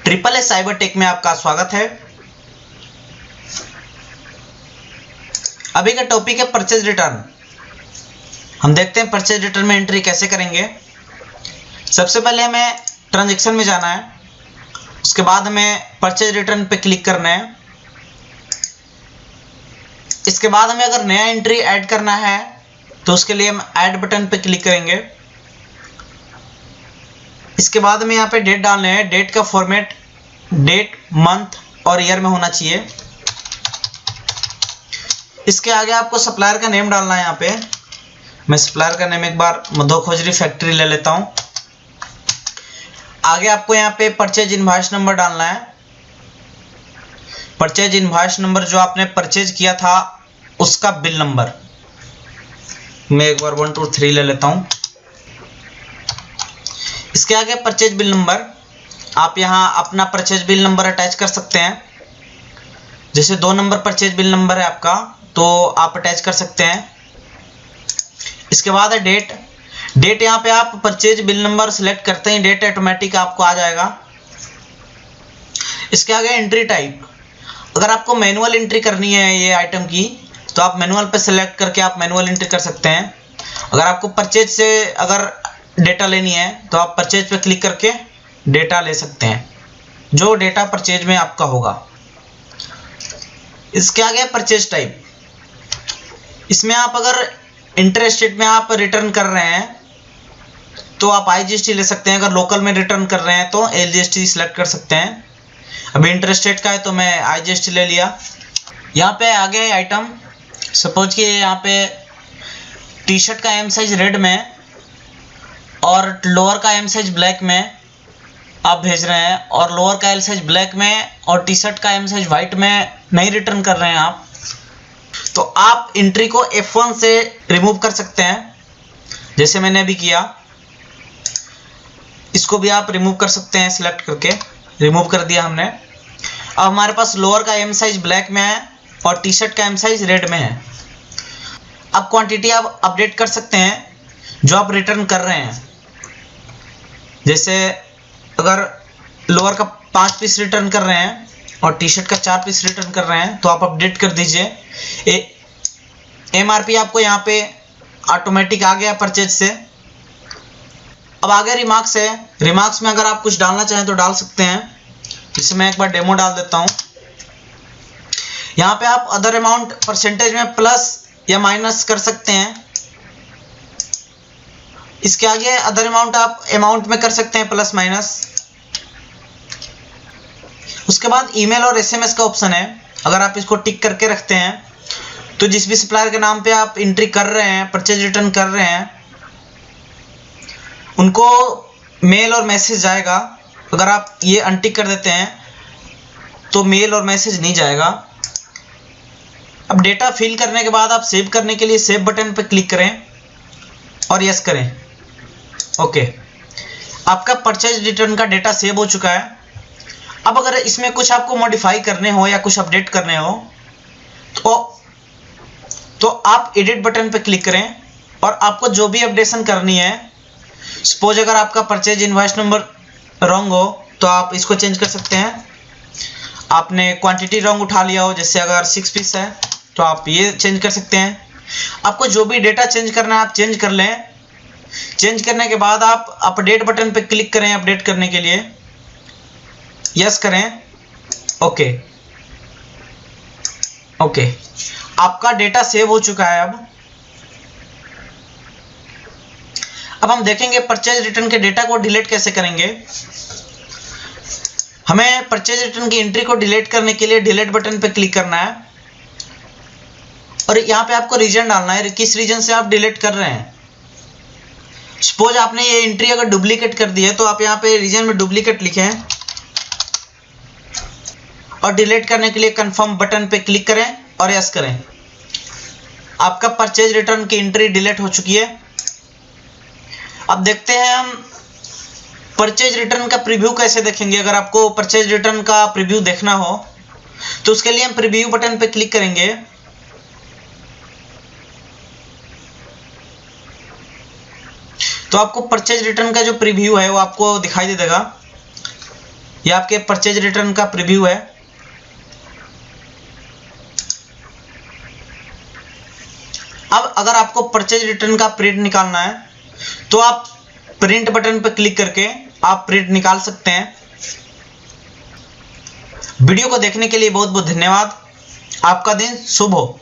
Triple S cyber tech में आपका स्वागत है। अभी का टॉपिक है परचेज रिटर्न। हम देखते हैं परचेज रिटर्न में एंट्री कैसे करेंगे। सबसे पहले हमें ट्रांजैक्शन में जाना है, उसके बाद हमें परचेज रिटर्न पे क्लिक करना है। इसके बाद हमें अगर नया एंट्री ऐड करना है तो उसके लिए हम ऐड बटन पे क्लिक करेंगे। इसके बाद हमें यहाँ पे डेट डालना है। डेट का फॉर्मेट डेट, मंथ और ईयर में होना चाहिए। इसके आगे आपको सप्लायर का नेम डालना है। यहाँ पे मैं सप्लायर का नेम एक बार मधु खोजरी फैक्ट्री ले लेता हूँ। आगे आपको यहाँ पे परचेज इनवॉइस नंबर डालना है। परचेज इनवॉइस नंबर जो आपने परचेज किया था उसका बिल नंबर, मैं एक बार 1 2 3 ले लेता हूँ। इसके आगे परचेज बिल नंबर, आप यहाँ अपना परचेज बिल नंबर अटैच कर सकते हैं। जैसे 2 नंबर परचेज बिल नंबर है आपका तो आप अटैच कर सकते हैं। इसके बाद है डेट। डेट यहाँ पे आप परचेज बिल नंबर सिलेक्ट करते हैं, डेट ऑटोमेटिक आपको आ जाएगा। इसके आगे एंट्री टाइप, अगर आपको मैनुअल एंट्री करनी है ये आइटम की तो आप मैनुअल पे सिलेक्ट करके आप मैनुअल एंट्री कर सकते हैं। अगर आपको परचेज से अगर डेटा लेनी है तो आप परचेज पे क्लिक करके डेटा ले सकते हैं, जो डेटा परचेज में आपका होगा। इसके आगे परचेज टाइप, इसमें आप अगर इंटरेस्टेड में आप रिटर्न कर रहे हैं तो आप IGST ले सकते हैं। अगर लोकल में रिटर्न कर रहे हैं तो LGST सिलेक्ट कर सकते हैं। अभी इंटरेस्टेड का है तो मैं IGST ले लिया। यहाँ पे आगे आइटम, सपोज कि यहाँ पे टी शर्ट का एम साइज रेड में और लोअर का एम साइज ब्लैक में आप भेज रहे हैं, और लोअर का एल साइज ब्लैक में और टी शर्ट का एम साइज वाइट में नहीं रिटर्न कर रहे हैं आप, तो आप एंट्री को F1 से रिमूव कर सकते हैं, जैसे मैंने अभी किया। इसको भी आप रिमूव कर सकते हैं, सिलेक्ट करके रिमूव कर दिया हमने। अब हमारे पास लोअर का एम साइज ब्लैक में है और टी शर्ट का एम साइज रेड में है। अब क्वांटिटी आप अपडेट कर सकते हैं जो आप रिटर्न कर रहे हैं। जैसे अगर लोअर का 5 पीस रिटर्न कर रहे हैं और टी शर्ट का 4 पीस रिटर्न कर रहे हैं तो आप अपडेट कर दीजिए। MRP आपको यहाँ पे ऑटोमेटिक आ गया परचेज से। अब आगे रिमार्क्स है। रिमार्क्स में अगर आप कुछ डालना चाहें तो डाल सकते हैं। जैसे मैं एक बार डेमो डाल देता हूँ। यहाँ पे आप अदर अमाउंट परसेंटेज में प्लस या माइनस कर सकते हैं। इसके आगे अदर अमाउंट आप अमाउंट में कर सकते हैं प्लस माइनस। उसके बाद ईमेल और SMS का ऑप्शन है। अगर आप इसको टिक करके रखते हैं तो जिस भी सप्लायर के नाम पे आप एंट्री कर रहे हैं, परचेज रिटर्न कर रहे हैं, उनको मेल और मैसेज जाएगा। अगर आप ये अनटिक कर देते हैं तो मेल और मैसेज नहीं जाएगा। अब डेटा फिल करने के बाद आप सेव करने के लिए सेव बटन पर क्लिक करें और यस करें। ओके, आपका परचेज रिटर्न का डेटा सेव हो चुका है। अब अगर इसमें कुछ आपको मॉडिफाई करने हो या कुछ अपडेट करने हो तो आप एडिट बटन पे क्लिक करें और आपको जो भी अपडेशन करनी है, सपोज अगर आपका परचेज इनवॉइस नंबर रॉन्ग हो तो आप इसको चेंज कर सकते हैं। आपने क्वांटिटी रॉन्ग उठा लिया हो, जैसे अगर 6 पीस है तो आप ये चेंज कर सकते हैं। आपको जो भी डेटा चेंज करना है आप चेंज कर लें। चेंज करने के बाद आप अपडेट बटन पे क्लिक करें अपडेट करने के लिए, यस करें। ओके, आपका डेटा सेव हो चुका है। अब हम देखेंगे परचेज रिटर्न के डेटा को डिलीट कैसे करेंगे। हमें परचेज रिटर्न की एंट्री को डिलीट करने के लिए डिलीट बटन पे क्लिक करना है और यहाँ पे आपको रीजन डालना है, किस रीजन से आप डिलीट कर रहे हैं। सपोज आपने ये एंट्री अगर डुप्लीकेट कर दी है तो आप यहाँ पे रीजन में डुप्लीकेट लिखें और डिलीट करने के लिए कंफर्म बटन पे क्लिक करें और यस करें। आपका परचेज रिटर्न की एंट्री डिलीट हो चुकी है। अब देखते हैं हम परचेज रिटर्न का प्रीव्यू कैसे देखेंगे। अगर आपको परचेज रिटर्न का प्रीव्यू देखना हो तो उसके लिए हम प्रीव्यू बटन पे क्लिक करेंगे। तो आपको परचेज रिटर्न का जो प्रीव्यू है वो आपको दिखाई दे देगा। ये आपके परचेज रिटर्न का प्रीव्यू है। अब अगर आपको परचेज रिटर्न का प्रिंट निकालना है तो आप प्रिंट बटन पर क्लिक करके आप प्रिंट निकाल सकते हैं। वीडियो को देखने के लिए बहुत बहुत धन्यवाद। आपका दिन शुभ हो।